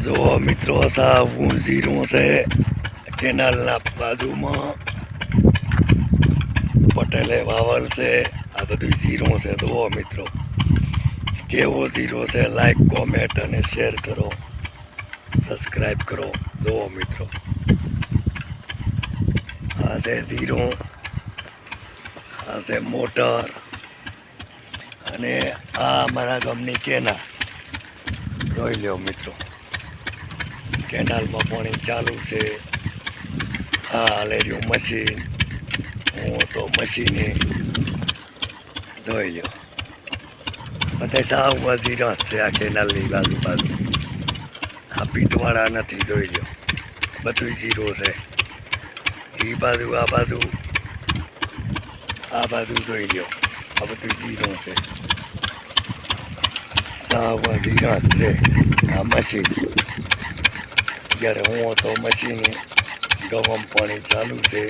જો મિત્રો સાવું જીરું છે કેનાલના બાજુમાં પટેલે વાવલ છે. આ બધું જીરું છે. જુઓ મિત્રો કેવો જીરો છે. લાઈક કોમેન્ટ અને શેર કરો, સબસ્ક્રાઈબ કરો. જુઓ મિત્રો આ છે જીરું, આ છે મોટર અને આ અમારા ગામની કેનાલ. જોઈ લો મિત્રો કેનાલમાં પાણી ચાલુ છે. હા હાલે રહ્યું મશીન. હું તો મશીને જોઈ લો બધા સાવ જીરા છે. આ કેનાલની બાજુ આ પીતવાળા નથી. જોઈ લો બધું જીરો છે. એ બાજુ આ બાજુ જોઈ લો આ બધું જીરો છે. સાવ જીરા છે. આ મશીન જ્યારે હું તો મશીને ગરમ પાણી ચાલુ છે.